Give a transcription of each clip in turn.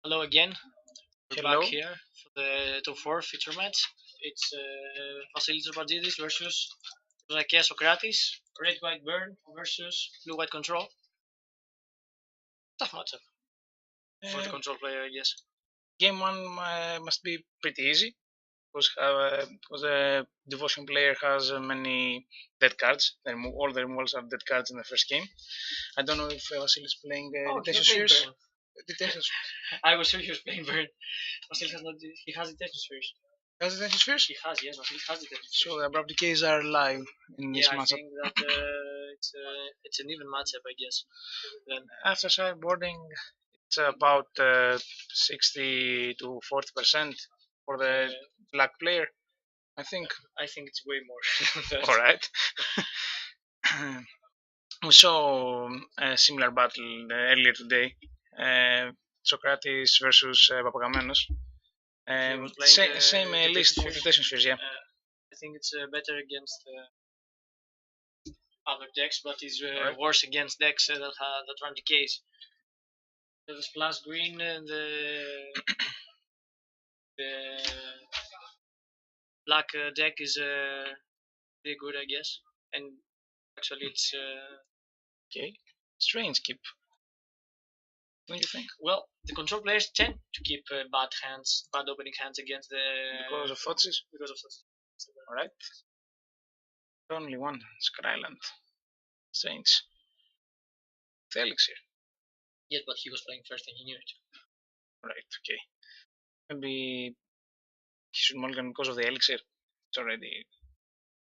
Hello again. We're Hello. back here for the top four feature match. It's Tzorbatzidis versus Rozakeas Socrates. Red White Burn versus Blue White Control. Tough matchup for the Uh, control player, I guess. Game one must be pretty easy because the devotion player has many dead cards. All the removals are dead cards in the first game. I don't know if Vasil is playing Oh, he's detention not playing spheres. Burn. Detention I was sure he was playing Burn. Vasil has not. He has detention spheres. has detention spheres. He has, yes. Vasil has detention So spheres. the abrupt decays are live in this Yeah, I matchup. think that it's an even matchup, I guess. Then After sideboarding, it's about 60 to 40% for the black player. I think. I think it's way more. All right. We saw a similar battle earlier today. Socrates versus Papagamenos. Same list with rotation spheres, yeah. I think it's better against other decks, but is Right. worse against decks that run decays. The splash green, the black deck is pretty good, I guess. And actually, it's Okay. Strange keep. Don't you think? well, the control players tend to keep bad opening hands against the Because of Thoughtsis? because of such. Alright. Only one Skyland. Strange. The elixir. Yes, but he was playing first and he knew it. Right, okay. Maybe he should mulligan because of the elixir. It's already.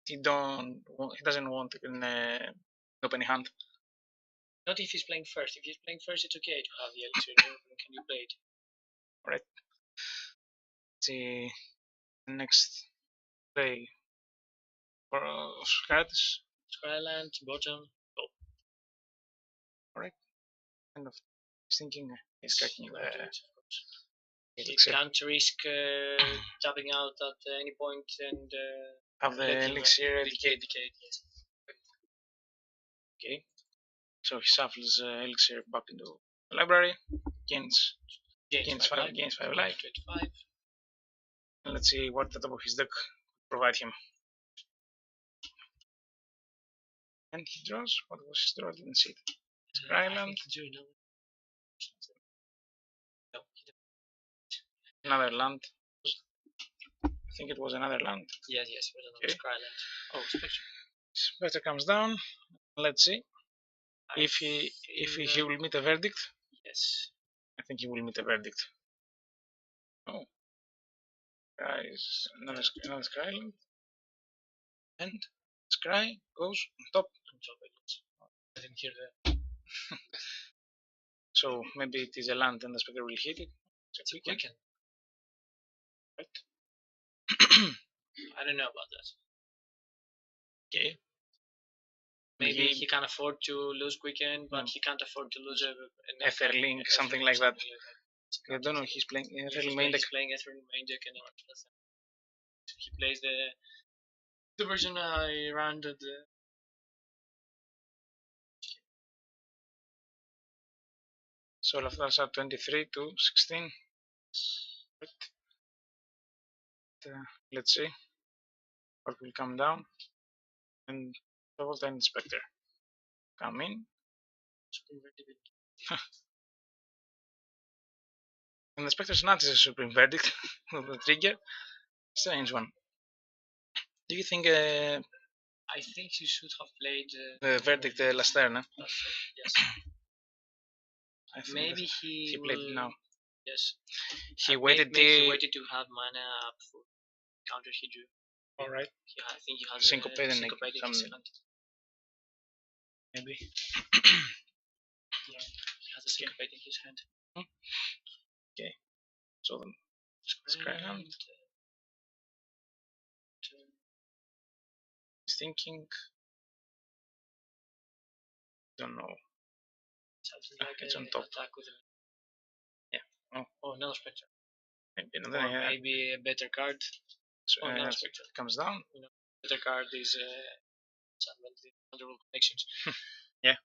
He doesn't want an opening hand. Not if he's playing first. If he's playing first, it's okay to have the elixir. Can you play it? Alright. Let's see the next play for Socrates. Skyland, bottom. Oh, Alright. Kind of thinking he's cracking the he elixir. can't risk tapping out at any point and Have the elixir decay. Yes. Okay. So he shuffles elixir back into the library, gains Gains five life. 25. And let's see what the top of his deck provide him. And he draws. What was his draw? I didn't see it. Skyland. Another land. I think it was another land. Yes, it was another Skyland. Oh, Spectre. Spectre comes down. Let's see if he will meet a verdict. Yes. I think he will meet a verdict. Oh. Guys, another Skyland. And Scry goes on top. I didn't hear that. So maybe it is a land and the Spectre will hit it. It's a quicken. Right. I don't know about that. Okay. Maybe he can afford to lose quicken, but he can't afford to lose an Etherlink, something like that. I don't know. He's playing Etherlink main deck. He's playing Etherlink main deck, and he plays the version I ran the. So Lafras are 23 to 16. Right. Let's see what will come down. And double time Spectre. Come in. And the Spectre's not a supreme verdict of the trigger. Strange one. Do you think I think you should have played the verdict last turn? Yes. Maybe he played it now. Yes. He waited he waited to have mana up for counter he drew. Alright. I think he has syncopated maybe. Yeah, he has a syncopate in his hand. Okay. So then Skyland. He's thinking. Don't know. It's on top. Yeah. Oh, another Spectre. Maybe another. Maybe a better card. So, another Spectre comes down. Better card is under connections. Yeah.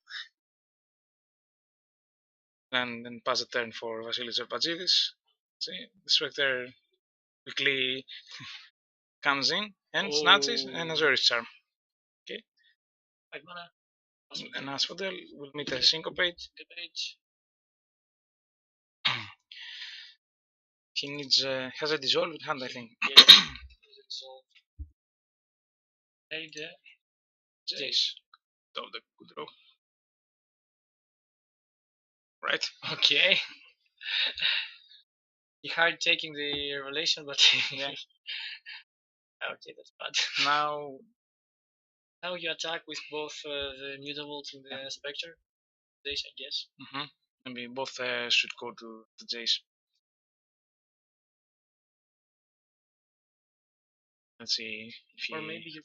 and then pass the turn for Vasilis Tzorbatzidis. See, the Spectre quickly comes in and snatches an Azorius Charm. Okay. 5 mana. An Asphodel will meet a Syncopate. He needs has a dissolve in hand, I think. Yes. Dissolve. Play the Jace. Of the good row. Right. Okay. He hard taking the revelation, but Yeah. Okay, that's bad. Now You attack with both the Mutavolt and the Spectre. Days, I guess. maybe both should go to the Jace. Let's see if he. Or maybe you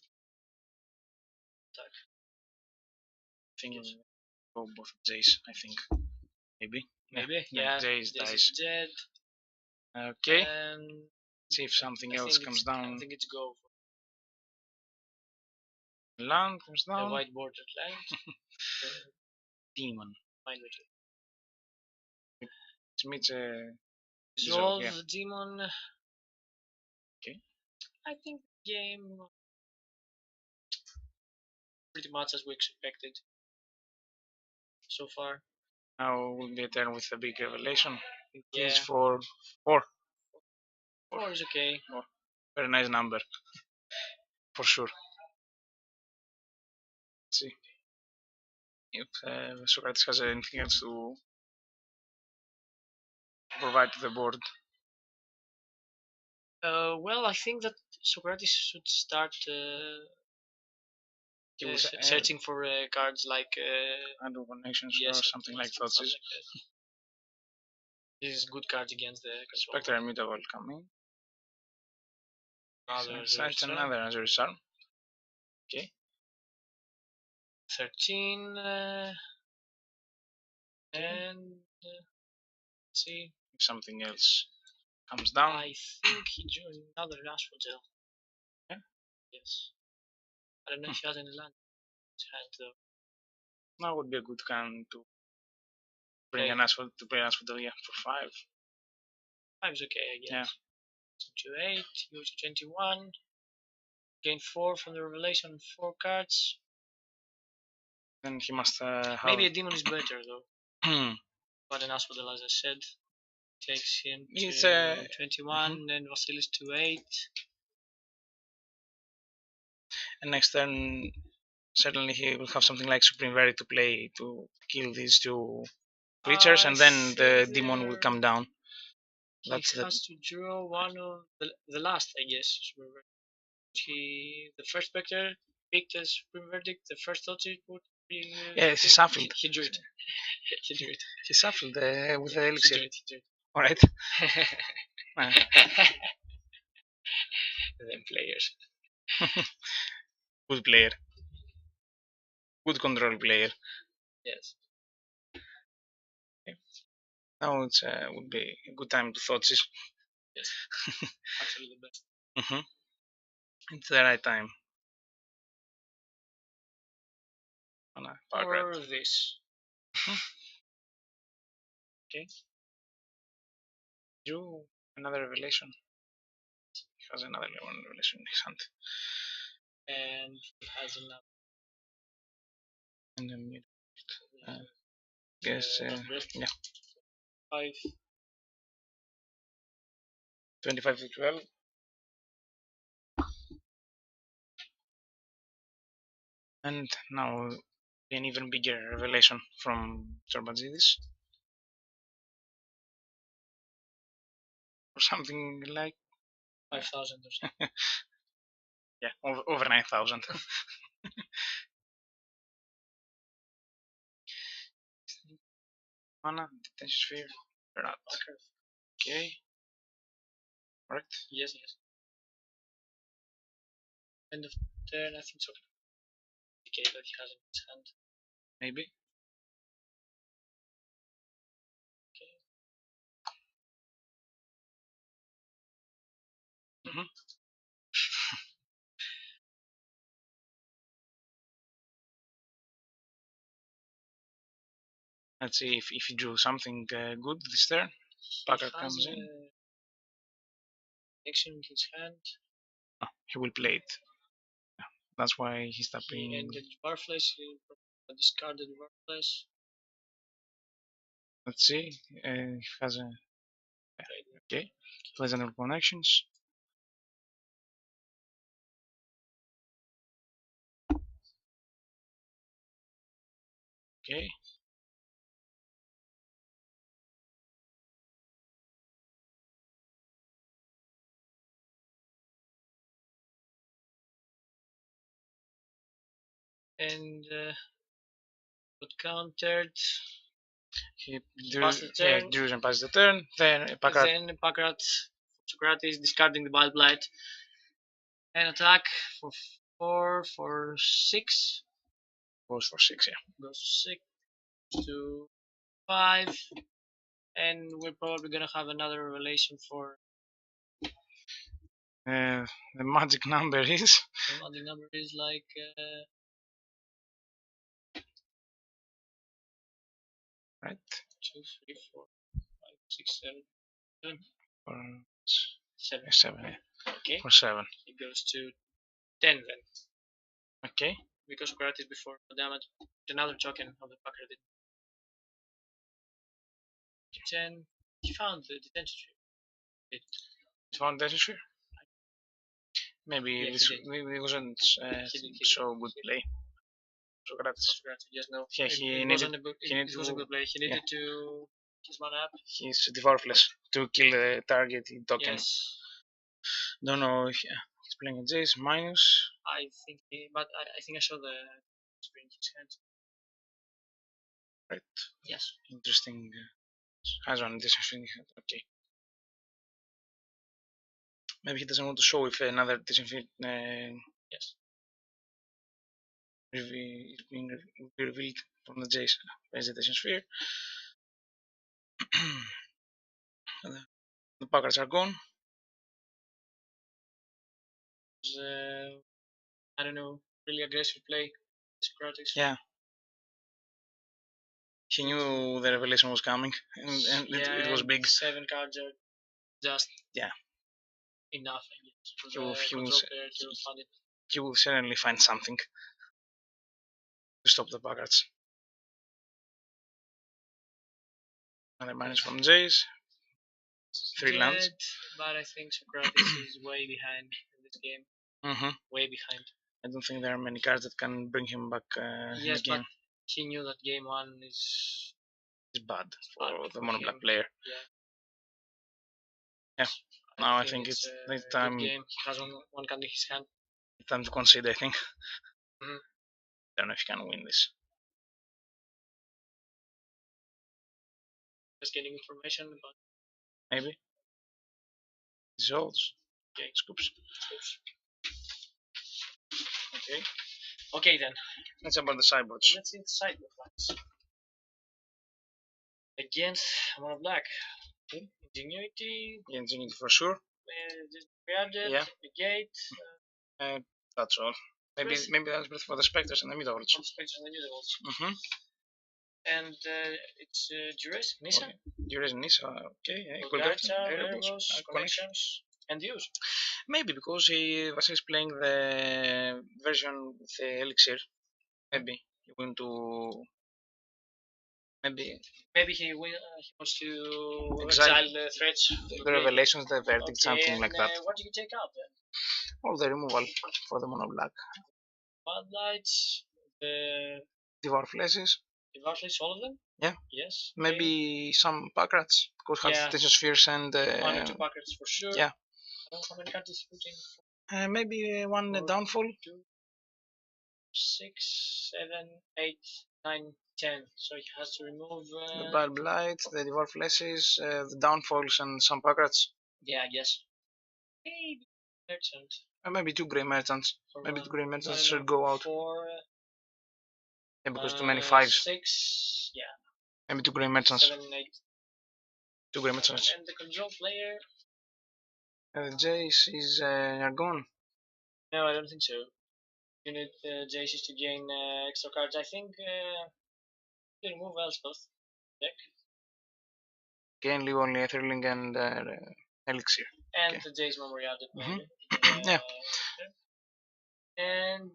attack. I think we'll go both Jace. I think maybe. Maybe. Yeah. Jace dies. Is dead. Okay. And see if something else comes down. I think it's go. Land comes down. A white bordered land. Demon. Mind with it meets a Dissolve the demon. Okay. I think the game pretty much as we expected so far. Now will be a turn with a big revelation. It Yeah. is for 4. 4 is okay. 4. Very nice number. For sure. Let's see if Socrates has anything else to provide to the board. Well, I think that Socrates should start searching for cards like Nations or something like Thoughtseize. This is good card against the Spectre and Mutavolt coming. Such another Azorius Charm. Okay. 13 and let's see if something else comes down. I think he drew another Asphodel. Yeah. Yes. I don't know if he has any land in his hand though. That would be a good can to bring an Asphodel for 5. 5 is okay, I guess. Yeah. So 8, go to 21. Gain 4 from the revelation, 4 cards. Then he must have... Maybe a demon is better though. But an Asphodel, as I said, takes him to 21, then Vasilis to 8. And next turn, certainly he will have something like Supreme Verity to play to kill these 2 creatures, and then the demon will come down. He has to draw one of the last, I guess. The first Spectre picked a Supreme Verdict, the first thought he put. Yes, he shuffled. He drew it. He drew it. He shuffled with the elixir. He drew it. Alright. Them players. Good player. Good control player. Yes. Okay. Now it would be a good time to Thoughtseize. Yes. Actually the best. It's the right time. Or this. Okay. Drew another revelation. He has another revelation in his hand. And he has another. And then guess yeah. 5. 25 to 12. And now an even bigger revelation from Tzorbatzidis. Or something like 5,000 or something. Yeah, over 9,000. Mana, Detention Sphere, Rat. Okay. Correct? Yes. End of turn, I think so. Okay, that he has in his hand. Maybe. Okay. Let's see if he drew something good this turn. Packard comes in. Action in his hand. Oh, he will play it. That's why he's tapping. He ended Warflash. He discarded Warflash. Let's see. He has a. Okay. Pleasant connections. Okay. And got countered. He drew and passed the turn. Then Packard Socrates discarding the Wild Blight. And attack for 4 for 6. Goes for 6, yeah. Goes 6 to 5. And we're probably gonna have another revelation for. The magic number is. The magic number is like. Right. 2, 3, 4, 5, 6, 7. For 7. 7, yeah. Okay. For 7. It goes to 10 then. Okay. Because Socrates before damage. Another token of the Packard. 10. He found the detention tree. He found the detention tree? Maybe Yeah, this wasn't so good play. Socrates. Yes, no. Yeah, it wasn't a good play. He needed to his mana up. He's Devarfless to kill the target token. Yes. Don't know if he's playing a Jace minus. I think I think I saw the screen in his hand. Right. Yes. Interesting. Has one disinfecting hand. Okay. Maybe he doesn't want to show if another disinfect yes. Is being revealed from the Jace vegetation sphere. The Packards are gone. I don't know, really aggressive play. Socrates. Yeah. He knew the revelation was coming, and it was big. 7 cards are just enough. He will certainly find something to stop the Packards. Another minus from Jace. 3 lands. But I think Socrates is way behind in this game. Way behind. I don't think there are many cards that can bring him back yes, in the game. But he knew that game 1 is bad for the mono black player. Yeah. Now I think it's the time. Game. He has one card in his hand. Time to concede, I think. I don't know if he can win this. Just getting information about. Maybe. Dissolves. Okay. Scoops. Okay. Okay then. Let's about the sideboards. Let's see the sideboard lines. Against mono black. Okay. Ingenuity. Yeah, Ingenuity for sure. Yeah. Negate. That's all. Maybe that's for the specters and the middle worlds. For the specters and the middle worlds. And it's Duress, Nissa. Okay. Duress, Nissa. Okay. Connections, and use. Maybe because Vasily is playing the version with the elixir. Maybe he went to. Maybe he wants to exile the threats. The revelations, the verdict, something like that. What do you take out then? All the removal for the mono black. Bad lights, the Devour Fleshes. Devour Fleshes, all of them? Yeah. Yes. Maybe some Packrats, because has Detention Spheres and. 1 or 2 Packrats for sure. Yeah. I don't know how many cards is putting. Maybe 1 downfall. 2, 6, 7, 8, 9, 10. So he has to remove the Bad Blight, the Devour Fleshes, the downfalls, and some Packrats. Yeah, I guess. Maybe Merchant. Maybe 2 Grey Merchants. Maybe 2 Grey Merchants should go out. 4. Yeah, because too many 5s. 6. Yeah. Maybe 2 Grey Merchants. 7, 8. 2 Grey Merchants. And the control player. Jace is gone. No, I don't think so. You need Jace to gain extra cards. I think to remove Elspeth. deck. Okay, and leave only Etherling and Elixir. And Okay. the Jace Memorial. Yeah. And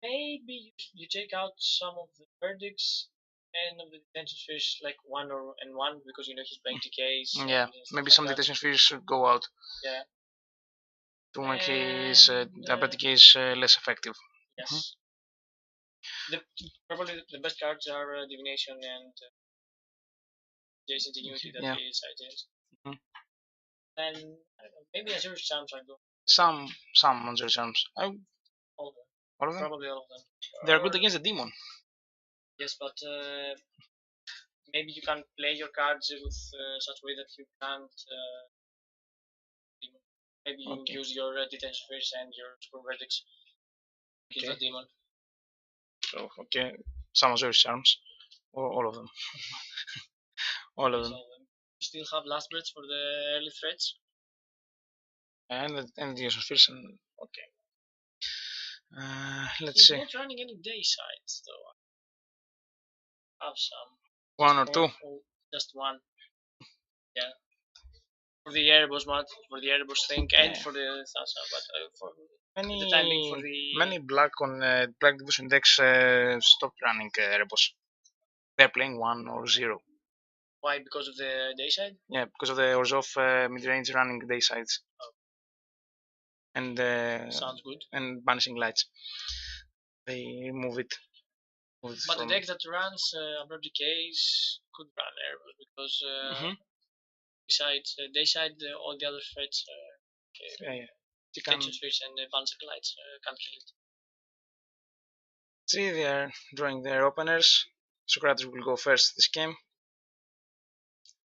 maybe you take out some of the verdicts and of the detention fish, like one and one, because you know he's playing TKs. Yeah, maybe some detention fish should go out. Yeah. To make his diabetic case less effective. Yes. Probably the best cards are Divination and Jason Ingenuity that he cites. And I don't know, maybe Azure Charms I go. Some Azure Charms. All of them. All of them? Probably all of them. They're good against the demon. Yes, but maybe you can play your cards with such way that you can't. Maybe you use your detention fish and your super verdicts against the demon. So some Azure Charms, or all of them. All of them. You still have last breaths for the early threats. And detention fish. Okay. Let's see. He's not running any day sides though. Have some. One or two. Just one. Yeah. For the Erebus mod, for the Erebus thing, and for the Sasha, but for the timing for the many black division decks stopped running Erebus. They're playing 1 or 0. Why? Because of the dayside? Yeah, because of the Orzhov mid-range running daysides. Oh. And sounds good. And banishing lights. They remove it. But the deck that runs Abroad Decays could run Erebus because besides dayside, all the other threats, Tension Spheres and Banishing Lights can't kill it. See, they are drawing their openers. Socrates will go first this game.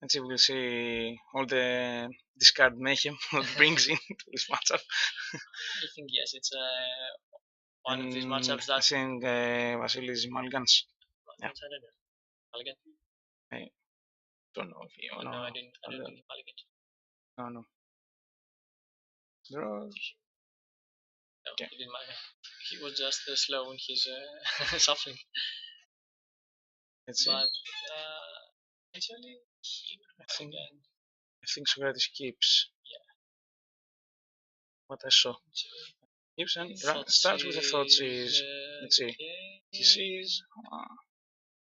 And see, we'll see all the discard mayhem that brings into this matchup. I think yes, it's one of these matchups that I think Vasilis Mulligans. Yeah. Mulligan? I don't know if he. No, I didn't think Mulligan. No. Draws. No, he didn't Mulligan. He was just slow in his suffering. Let's see. But actually, I think Socrates keeps. Yeah. What I saw. Keeps and starts with the thoughts is. Let's see. He sees.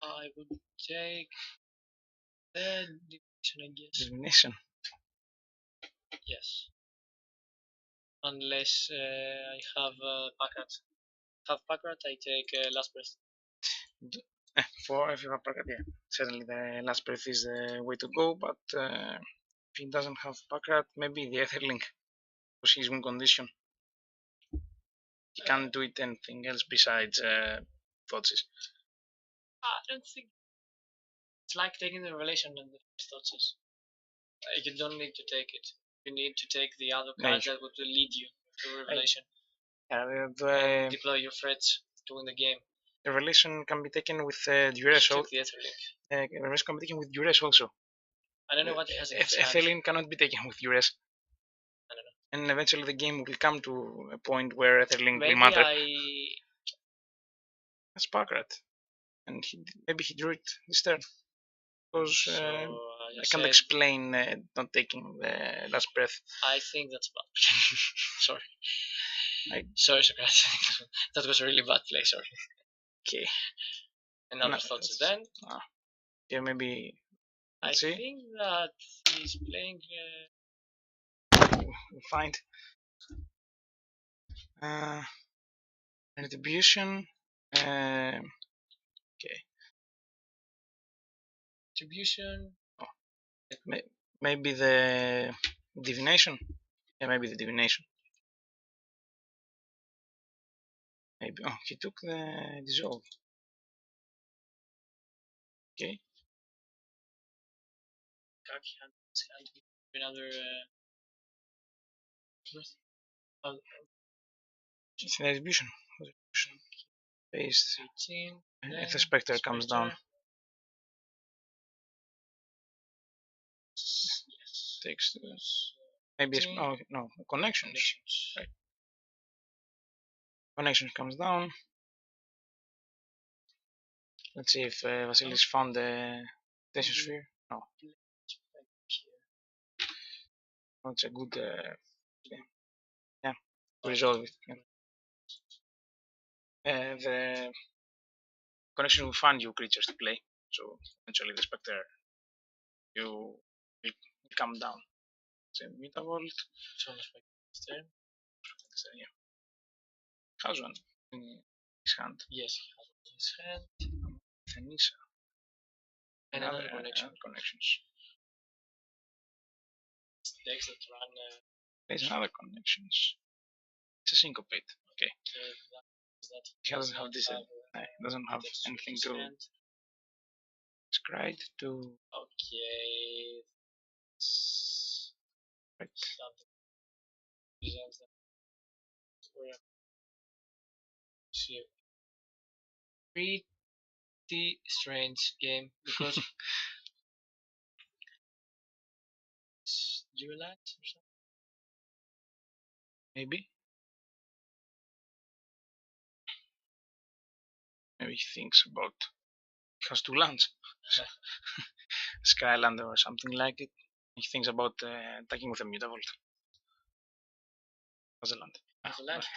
I would take the divination, I guess. Divination. Yes. Unless I have Packard. I take last breath. If you have Packard, yeah. Certainly the last breath is the way to go, but if he doesn't have Packard, maybe the Etherlink, because he's win condition. He can't do it anything else besides Thoughtses. I don't think it's like taking the revelation and the Thoughtses. You don't need to take it. You need to take the other cards that would lead you to revelation. Deploy your threats to win the game. Revelation can be taken with duress. Revelation can be taken with duress also. I don't know what he has. Ethelene cannot be taken with duress. I don't know. And eventually the game will come to a point where Etherlink will matter. That's Packard. And maybe he drew it this turn. Because I can't explain not taking the last breath. I think that's bad. Sorry. Sorry, Socrates. That was a really bad play, sorry. Okay. Another thoughts then? Yeah, maybe. I think that he's playing. We'll find. Retribution. Okay. Retribution. Maybe the divination. Yeah, maybe the divination. Maybe. Oh, he took the dissolve. Okay. Another. Retribution. Paste. If the Spectre comes down. Takes this. Maybe no connections. Right. Connection comes down. Let's see if Vasilis found the Tensiosphere? No. Oh, it's a good. Yeah, to resolve it. Yeah. The connection will fund you creatures to play, so eventually the Spectre will come down. It's a Mutavolt. So much like turn. So, yeah. Has one in his hand. Yes, he has one in his hand. Thanisa. And another connection. Connections. Decks that run. There's another connections. It's a syncopate. Okay. He doesn't have this. He doesn't have anything to describe to. Okay. Right. See, pretty strange game because Duelat or something. Maybe he thinks about. He has two lands. Skylander or something like it. He thinks about attacking with a Mutavolt. As a land.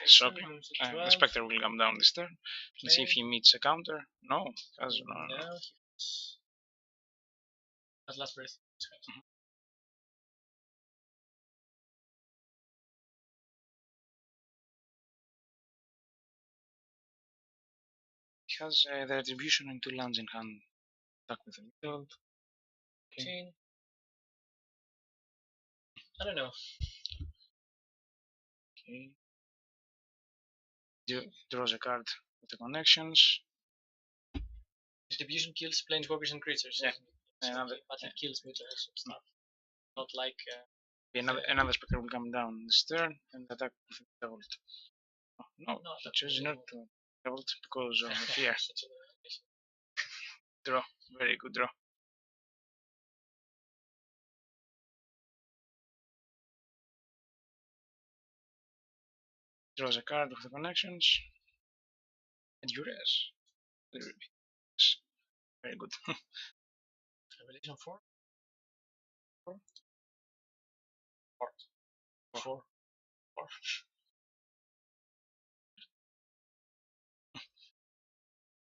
Shocking. The Spectre will come down this turn. Let's see if he meets a counter. No, has no. At last breath. He has the retribution and two lands in hand. Attack with a Mutavolt. Okay. I don't know. Okay. Draws a card with the connections. Distribution kills planeswalkers and creatures. Yeah. But it kills mutants and stuff. Not like. Another Spectre will come down this turn and attack with a Mutavolt. Oh, no, I chose not to Mutavolt because of fear. Draw. Very good draw. Draws a card with the connections. And Ures. Very good. Revelation 4? 4? 4. 4. 4.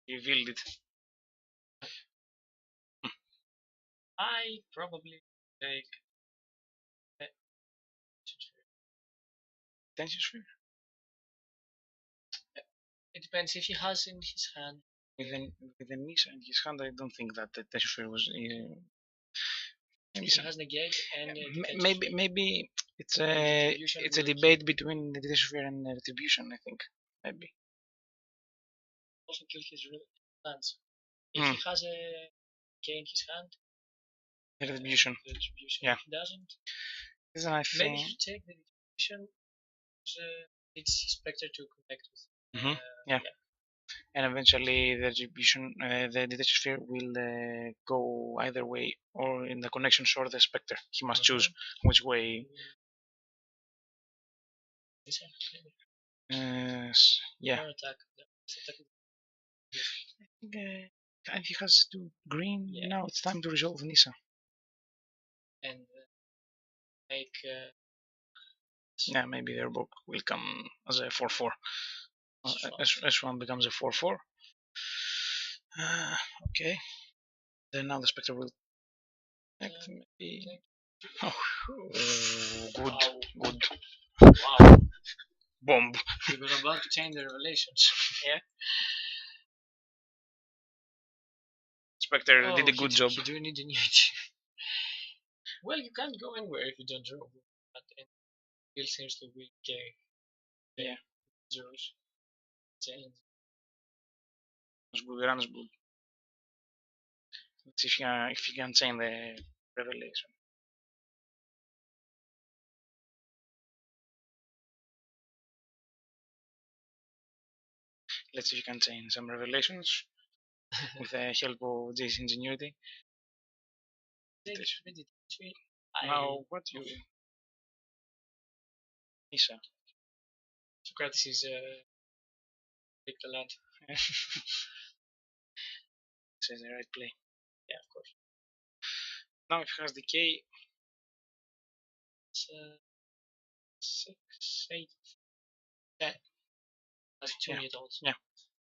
Revealed it. I probably take Tensiosphere? It depends if he has in his hand. With the Nisa in his hand, I don't think that the Tensiosphere was. He has negate and maybe it's a debate between the Tensiosphere and retribution. I think maybe. Also kill his lands. If he has a K in his hand. Retribution. Yeah. If he doesn't. Then I think maybe you take the retribution. It's Spectre to connect with. Yeah. And eventually the retribution, the Tensiosphere will go either way, or in the connections or the Spectre. He must choose which way. Yeah. I think and he has two green. Yeah. Now it's time to resolve Nisa. And make. Yeah, maybe their book will come as a 4/4. S1 becomes a 4/4. Okay. Then now the Spectre will connect. Maybe. Oh, good, good. Wow. Bomb. We were about to change the revelations. Yeah. Spectre did a good job. You do need annuity. Well, you can't go anywhere if you don't draw. But it seems to be okay. Yeah. Zeros. Change. It's good, runs good. Let's see if you can change the revelation. Let's see if you can change some revelations with the help of Jay's ingenuity. Now, what you. Isa. Socrates is pick the land. This is the right play. Yeah, of course. Now if he has decay, it's 6, 8, 10. That's 2 Yeah. needles. Yeah.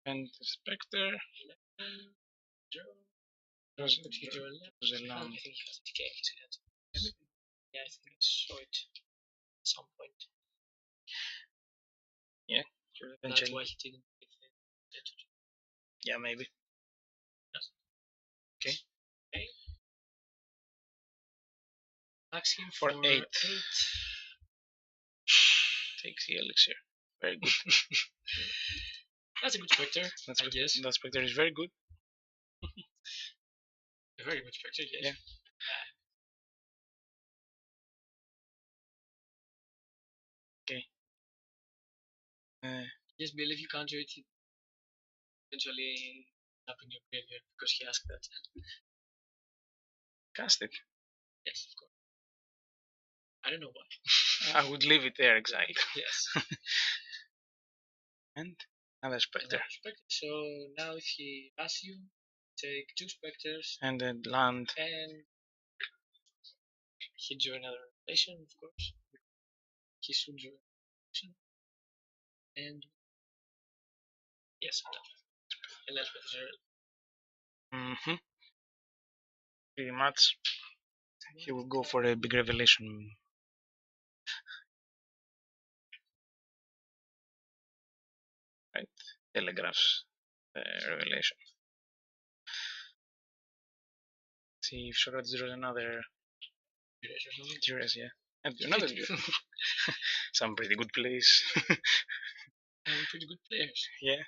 And the Spectre. There's a lamb. I think he has decay in his hand. Maybe? Yeah, I think I saw it at some point. Yeah. That's why he didn't get it. Yeah, maybe. Yes. Okay. Okay. Ask him For 8. Takes the elixir. Very good. That's a good Spectre, I guess. That Spectre is very good. A very good Spectre, yes. Yeah. Okay. Yes, believe you can't do it, eventually up in your graveyard because he asked that. Cast it. Yes, of course. I don't know why. I would leave it there exiled. Yes. And another Spectre. So now if he asks you, take 2 Spectres. And then land. And he drew another relation, of course. He should draw a relation. And yes, and that's what Pretty much. He will go for a big revelation. Right? Telegraphs revelation. See if Socrates draws another Duress, yeah. And another Duress. Some pretty good plays. And pretty good players. Yeah.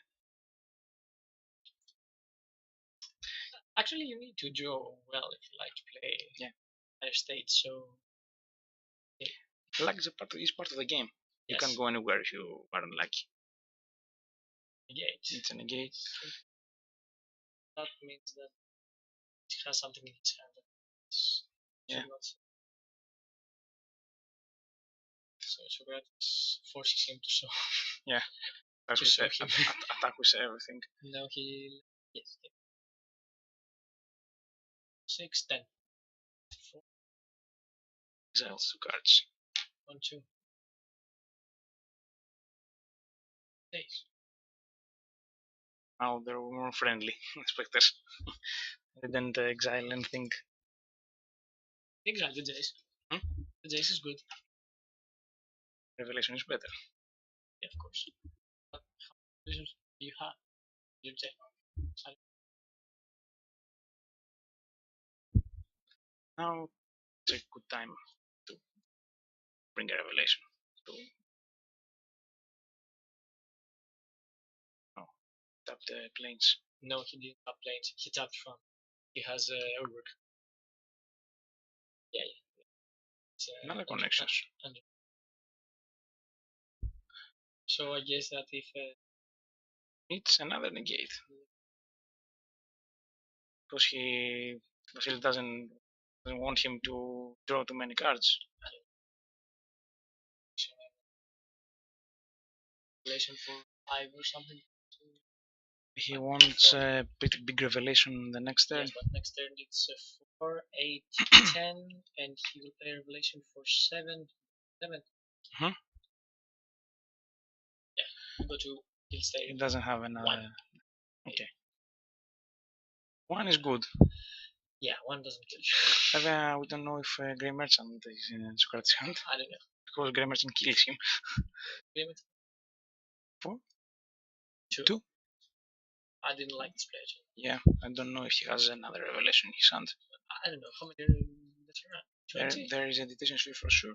Actually, you need to draw well if you like to play higher states, so... Luck is part of the game. You can't go anywhere if you are unlucky. Negate. It's a negate. That means that he has something in his hand. Yeah. So Socrates forces him to show. Yeah. Attack with everything. Now he... Yes. 6, 10. 4. Exiles 2 cards. 1, 2. Days. Now they're more friendly, Spectres. They didn't exile anything. Exile the Jace. The Jace is good. Revelation is better. Yeah, of course. But how many revelations do you have? You take. Now it's a good time to bring a revelation. Tap the planes. No, he didn't tap planes. He tapped front. He has Urberg. Yeah. Another connections. So I guess that if... it's another negate. Because Vasily doesn't want him to draw too many cards. Revelation for 5 or something. He wants a pretty big revelation the next turn. Yes, but next turn it's 4, 8, 10, and he will play revelation for 7. 7. Yeah, go to kill state. It doesn't have another. 1. Okay. 1 is good. Yeah, 1 doesn't kill you. We don't know if Grey Merchant is in Socrates' hand. I don't know. Because Grey Merchant kills him. Grey Merchant? 4? 2. I didn't like this player. Yeah, I don't know if he has another revelation in his hand. I don't know how many does he run. There is a detention suite for sure.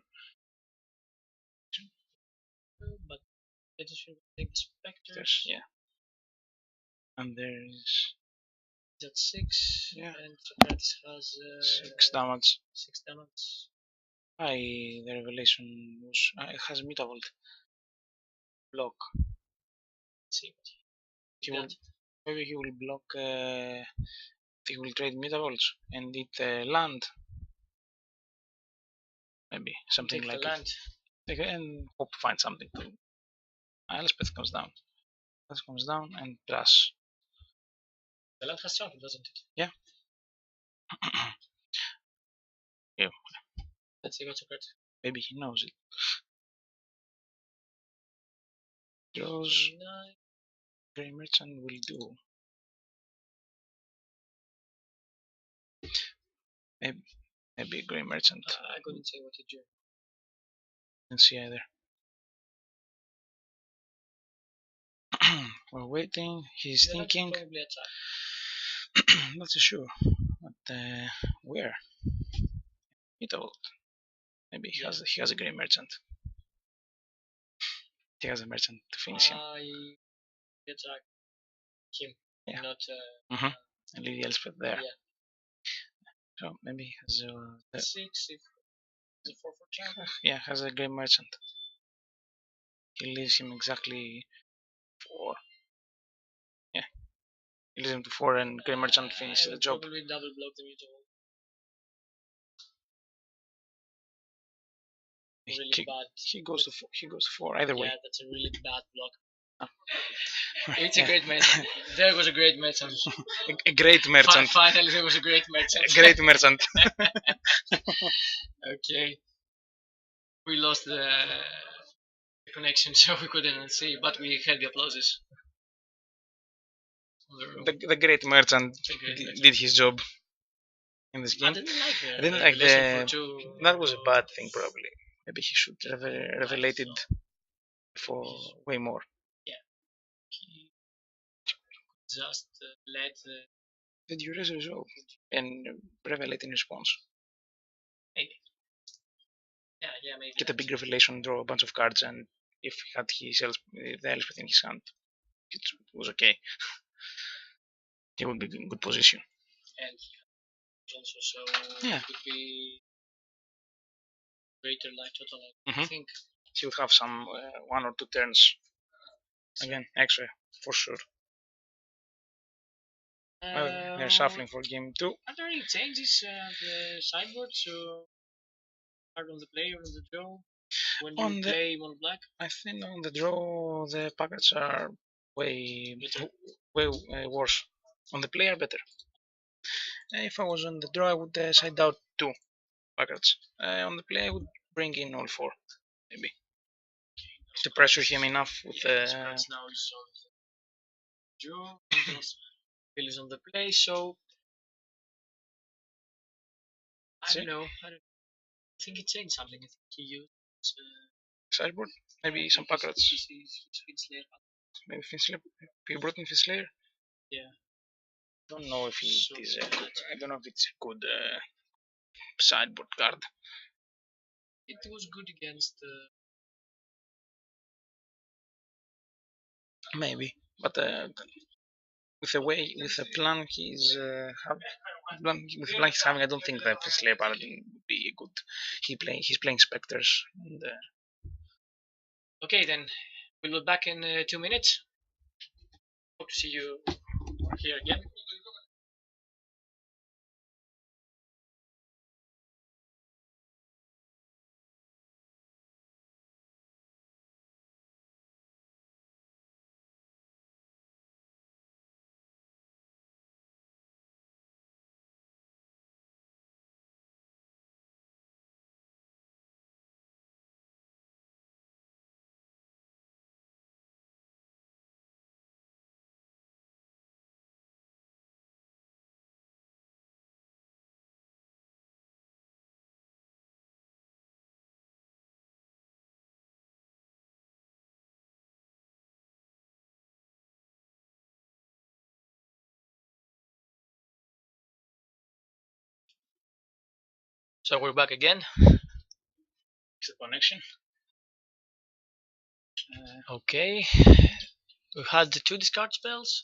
But detention will take the Spectres. Yeah. And there is... That's 6. Yeah. And Socrates has 6 damage. 6 damage. The revelation was... it has Metavolt. Block. Let's see what maybe he will block... he will trade Metavolts and it land. Maybe something take like the land. And hope to find something to... Elspeth comes down. Elspeth comes down and plus. The land has trample, doesn't it? Yeah. Let's see what's the card. Maybe he knows it. Draws. Grey Merchant will do. Maybe Grey Merchant. I couldn't say what to do. Didn't see either. We're waiting. He's thinking. Probably attack. Not so sure. But where? Mutable. Maybe he has a Grey Merchant. He has a merchant to finish him. I attack him. Yeah. Not. And Lady Elspeth there. Yeah. So maybe he has a 6 if the 4/4 champ. Yeah, has a Grey Merchant. He leaves him exactly 4. Yeah. He leaves him to 4 and Grey Merchant finishes the job. Probably double block the mutable. Really bad. He goes to 4 either way. Yeah, that's a really bad block. It's a great merchant. There was a great merchant. A great merchant. Finally, there was a great merchant. A great merchant. Okay. We lost the connection, so we couldn't see, but we had the applauses. The great merchant did his job in this game. I didn't like the. That was a bad thing, probably. Maybe he should have revelated for way more. Yeah. He just let the duress resolve and revelate in response. Maybe. Yeah, maybe. Get a big revelation, draw a bunch of cards, and if he had the Elspeth in his hand, it was okay. He would be in good position. And he also so it could be greater life total. I think he would have some 1 or 2 turns again extra for sure. They're shuffling for game 2. Are there any changes the sideboard? So card on the play or on the draw when you play mono black? I think on the draw the packets are way worse. On the play are better. If I was on the draw, I would side out 2 packets. On the play, I would bring in all 4, maybe, to pressure him enough with the. Now is on the draw. Bill is on the play, so I don't know. I think he changed something. I think he used sideboard, maybe some packets. Maybe Finslayer. He brought in Finslayer. Yeah. Don't know if it is. I don't know if it's a good sideboard card. It was good against. Maybe, but with the plan he's with the plan he's having, I don't think that Finslayer Paladin would be good. He's playing Spectres. And, okay, then we'll be back in 2 minutes. Hope to see you here again. So we're back again. It's a connection. Okay. We had the 2 discard spells.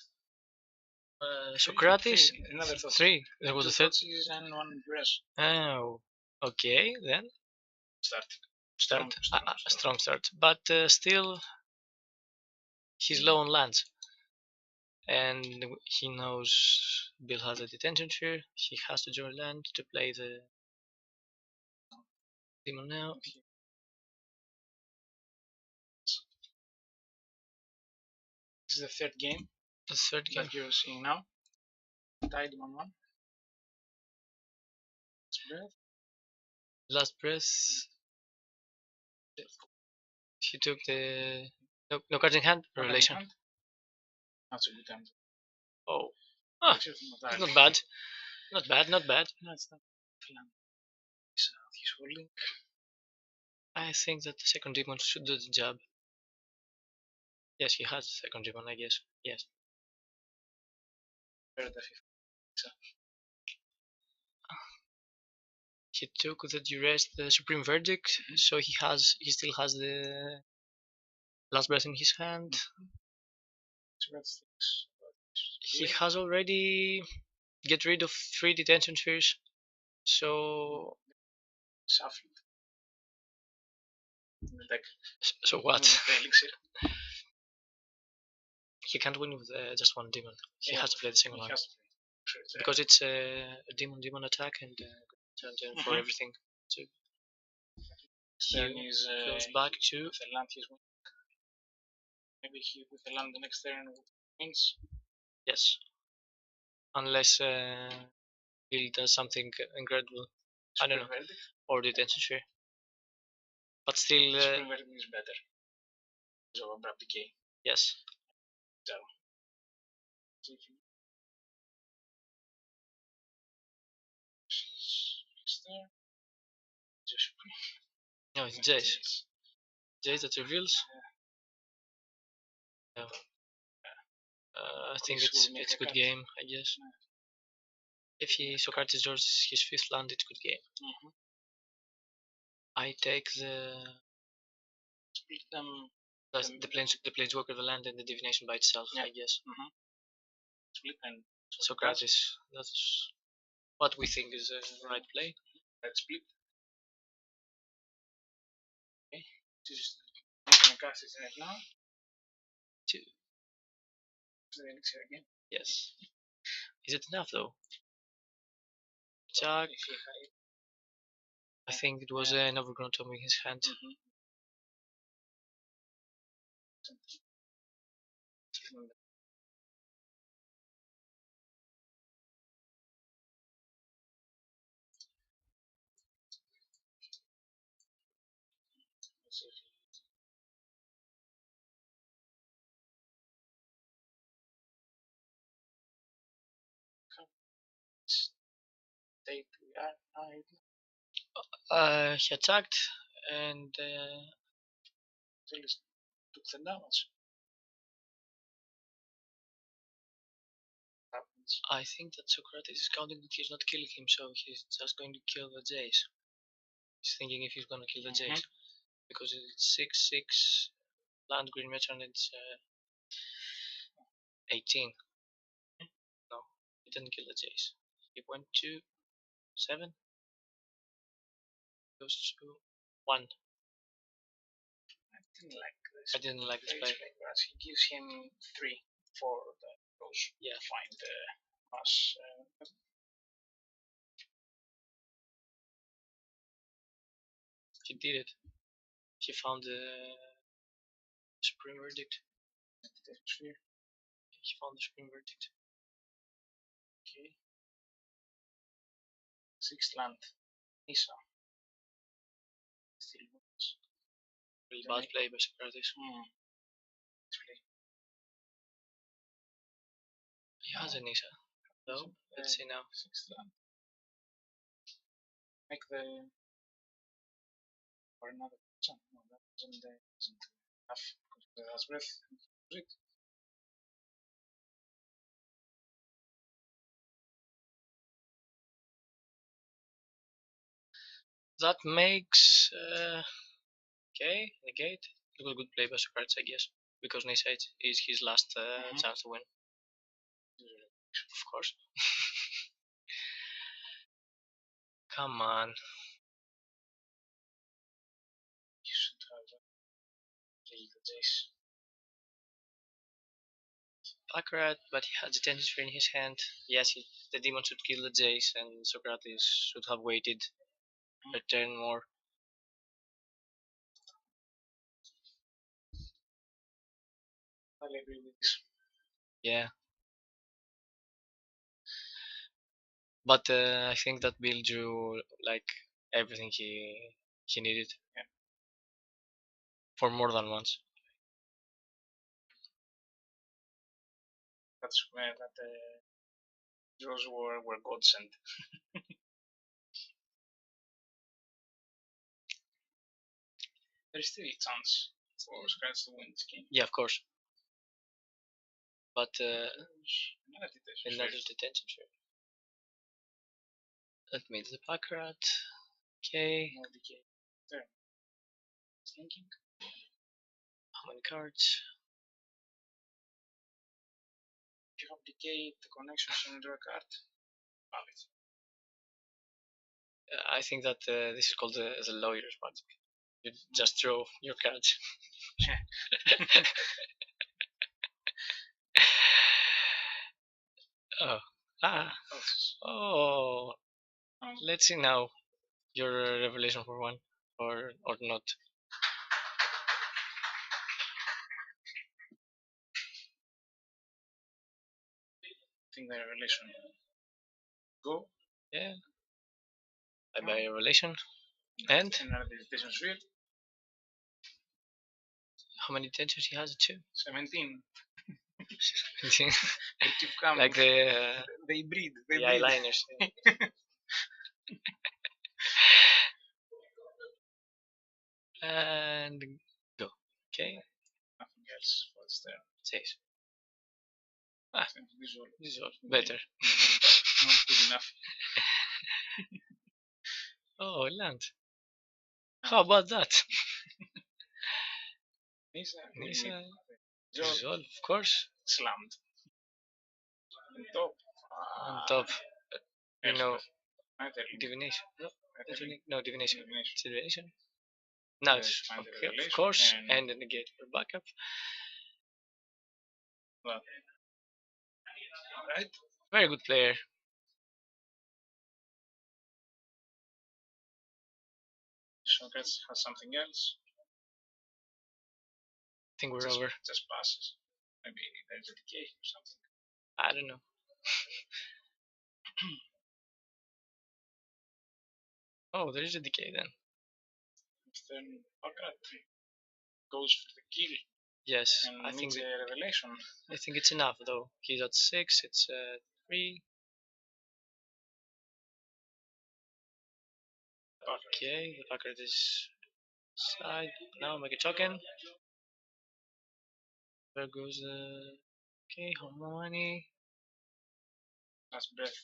Socrates. Another 3. There was a third. And 1 duress. Oh. Okay, then. Start. Strong start. But still, he's low on lands. And he knows Bill has a detention here. He has to draw land to play the demon now. This is the third game. The third game that you're seeing now. Tied 1-1. Last breath. He took the no cards in hand revelation. That's a good time. Oh, it's not bad. Not bad. Not bad. No, it's not. He's holding. I think that the second demon should do the job. Yes, he has the second demon, I guess. Yes. He took the duress, the supreme verdict, so he still has the last breath in his hand. He has already get rid of 3 detention spheres, so so what? He can't win with just one demon. He has to play the second one because it's a demon attack and turn for everything. So he goes back to maybe he with the land the next turn wins. Yes, unless he does something incredible. I don't know, or detention sphere. But still, Supreme verdict is better. So abrupt decay. Yes. So. No, it's Jace. Jace that reveals. Yeah. I think it's a good game, I guess. If Socrates draws his 5th land, it's good game. I take the split them. The planeswalker, the land, and the divination by itself, I guess. Split and Socrates. That's what we think is the right play. Let's split. Okay. Just I'm gonna cast it right now. 2. The elixir again. Yes. Is it enough though? Jack. I think it was an overgrown tomb in his hand. He attacked and took the damage. I think that Socrates is counting that he's not killing him, so he's just going to kill the Jace. He's thinking if he's going to kill the Jace. Because it's 6/6 land green metal and it's 18. No, he didn't kill the Jace. He went to 7. Goes to 1. I didn't like this play. He gives him 3 for the goes to find the mass. He did it. He found the supreme verdict. He found the supreme verdict. Okay. 6th land. Nisa. Still wins. Really bad play by Socrates. He has a Nisa. So, let's see now. 6th land. Make the or another jump. No, that isn't enough because the last breath. That makes okay, negate. It was a good play by Socrates, I guess, because Nisa is his last chance to win. Of course. Come on. You should have played this. Accurate, but he had the tension sphere in his hand. Yes, the demon should kill the Jace, and Socrates should have waited a turn more. I agree with this. Yeah. But I think that Bill drew like everything he needed. Yeah. For more than once. That's where those were godsend. There's still a chance for Socrates to win this game. Yeah, of course. But another detention sphere. That means the Packrat. Okay. More decay. Turn. Thinking. How many cards? If you have decay, the connections and draw a card. Valid. I think that this is called the lawyer's magic. You just throw your cards. Oh. Ah. Oh. Let's see now your revelation for one or not. I think the revelation. Go. Yeah. I buy a revelation. And another detention sphere. How many detentions he has? 2. 17. Like they breed. The eyeliners. And go. Okay. Nothing else for this turn. 6. This is all better. Not good enough. Oh, land. How about that? Nisa. Dissolve, of course. Slammed. On top. On top. You know, divination. No, divination. It's divination. Now it's okay, of course, and the negate for backup. Well, alright. Very good player. Socrates has something else. I think we're over. Just passes. Maybe there's a decay or something. I don't know. Oh, there is a decay then. Then Packrat goes for the kill. Yes, and I think the revelation. I think it's enough though. He's at 6. It's 3. Okay, the Packrat is side. Now make a token. There goes the okay, how many? Last breath.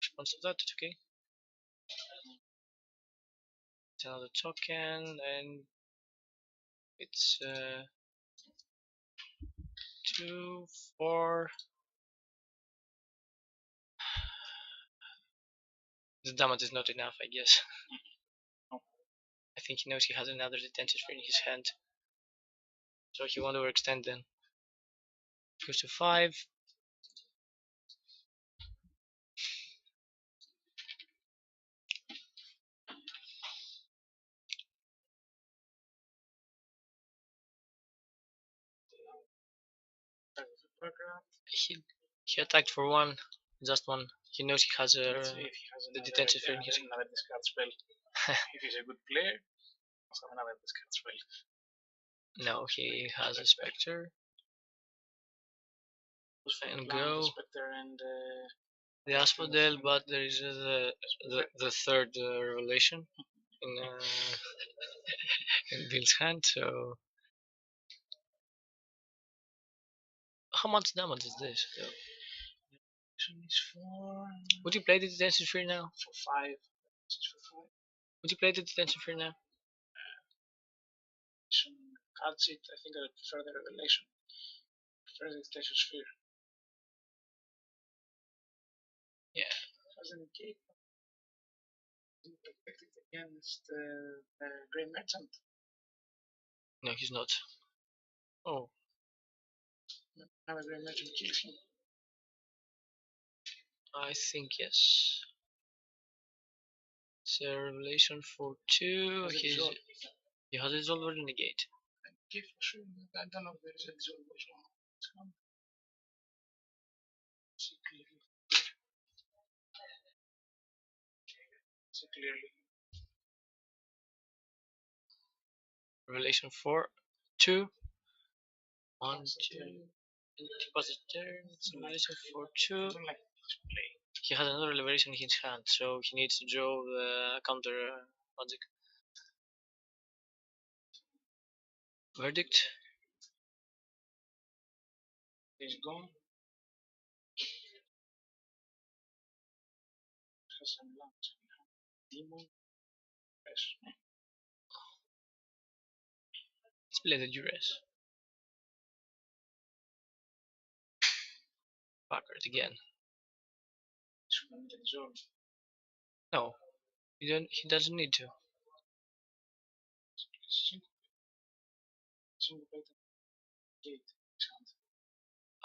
Response to that, okay. It's another token and it's 2, 4. The damage is not enough, I guess. I think he knows he has another detention sphere in his hand. So he won't overextend then. Goes to 5. He attacked for 1. Just 1. He knows he has the detention sphere in his hand. Another discard spell. If he's a good player, must have another discard spell. No, he has a Spectre. And go. Spectre and the Asphodel, but there is the third revelation in Bill's hand. So how much damage is this? So, would you play the detention sphere now? For 5. Would you play the detention sphere now? Cuts it. I think I would prefer the revelation. Prefer the detention sphere. Yeah. As an escape. Protected against the Grey Merchant. No, he's not. Oh. Have a Grey Merchant kills him. I think yes. It's a revelation for 2. He has his already negate. Okay, for sure. I don't know if there is a dissolve also. See clearly. Revelation 4, 2, 1, 2. He passes turn. Revelation 4, 2. He has another revelation in his hand, so he needs to draw the counter magic. Verdict. He's gone. Has some lunch. Demon. Yes. Let's play the duress. Backward again. No, he doesn't need to.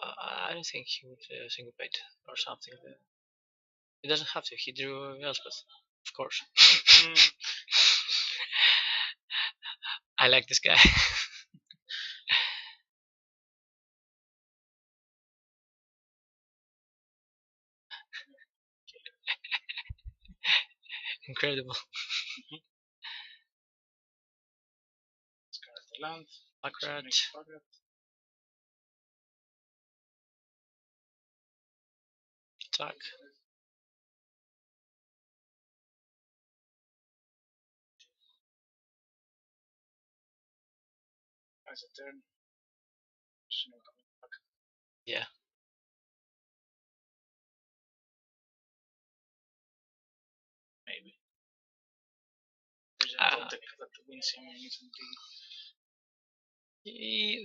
I don't think he would syncopate or something. He doesn't have to. He drew Elspeth, of course. I like this guy. Incredible. Baccarat. Attack. As a turn. Yeah. Maybe. There's a top deck that wins him instantly.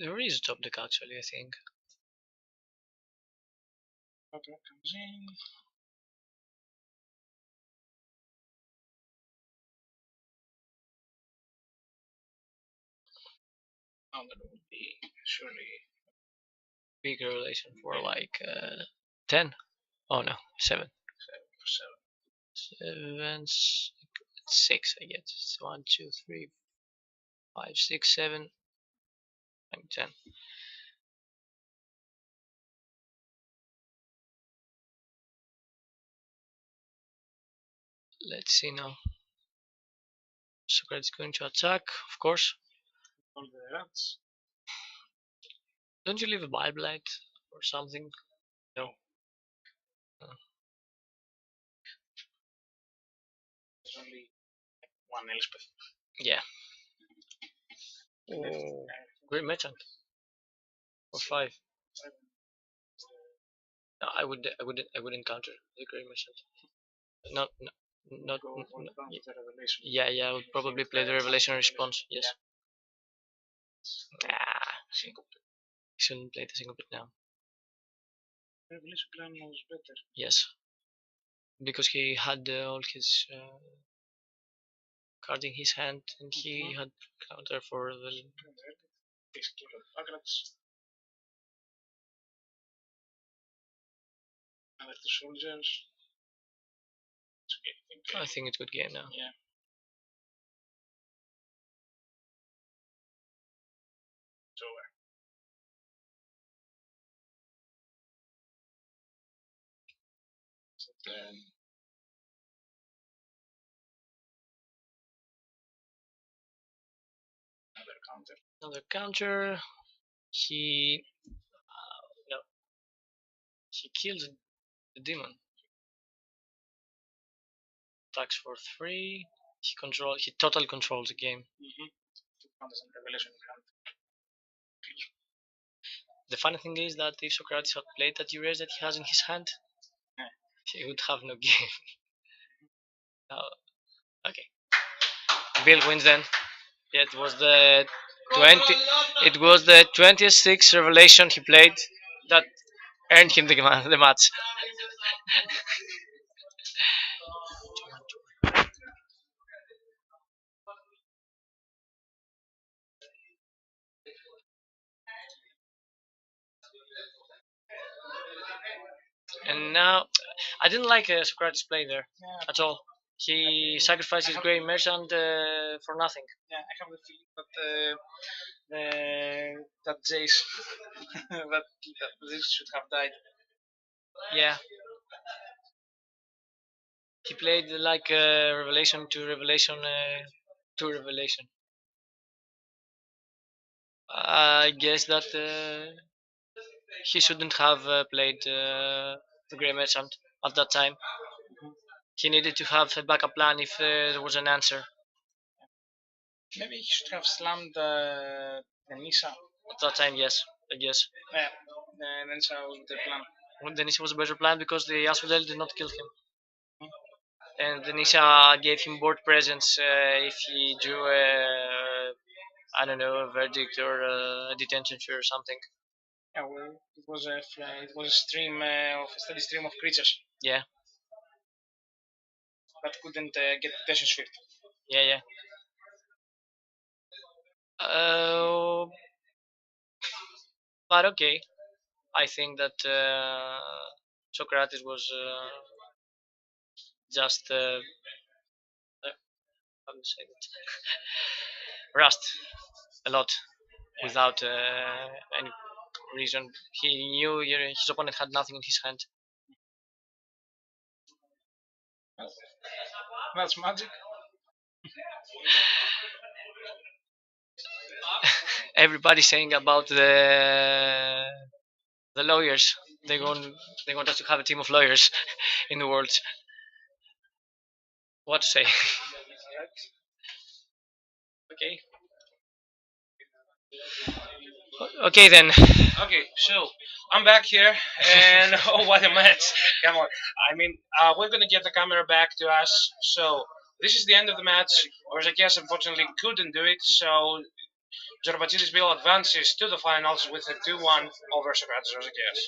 There is a top deck actually, I think. Baccarat comes in. Now that would be surely big relation for like 10. Oh no, 7. 7, 6, I guess. It's 1, 2, 3, 5, 6, 7, 10. Let's see now. Socrates going to attack, of course. all the rats. Don't you leave a Bible light or something? No. There's only one Elspeth. Yeah. Oh, great merchant. For 5. No, I wouldn't counter the great merchant. Not. Yeah, I would probably play the revelation response. Yes. He shouldn't play the single bit now. Revelation plan was better. Yes, because he had all his cards in his hand, and he had counter for the. Takes care of Baccarats. Another 2 soldiers. I think it's a good game now. Yeah. It's over. So then Another counter. He no. He kills the demon. Attacks for 3. He totally controls the game. Revelation. The funny thing is that if Socrates had played that duress that he has in his hand, he would have no game. Okay. Bill wins then. Yeah, it was the 26th revelation he played that earned him the match. And now, I didn't like Socrates' play there at all. He sacrificed his great merchant for nothing. Yeah, I have the feeling that Jace that this should have died. Yeah. He played like revelation to revelation to revelation. I guess that he shouldn't have played the Grey Merchant at that time. He needed to have a backup plan if there was an answer. Maybe he should have slammed the Nisa. At that time, yes, I guess. Yeah, the Nisa was the plan. Well, then it was a better plan because the Asphodel did not kill him. And Nisha gave him board presents if he drew I don't know, a verdict or a detention fee or something. Yeah, well, it was a stream of a steady stream of creatures. Yeah. But couldn't get detention fee. Yeah, yeah. Uh, but okay, I think that Socrates was just how to say that rust a lot without any reason. He knew his opponent had nothing in his hand. That's magic. Everybody's saying about the lawyers. They want us to have a team of lawyers in the world. What to say? Okay. Okay then. Okay, so I'm back here, and oh, what a match! Come on, I mean, we're gonna get the camera back to us. So this is the end of the match. Rozakeas unfortunately couldn't do it, so Tzorbatzidis will advances to the finals with a 2-1 over Socrates Rozakeas.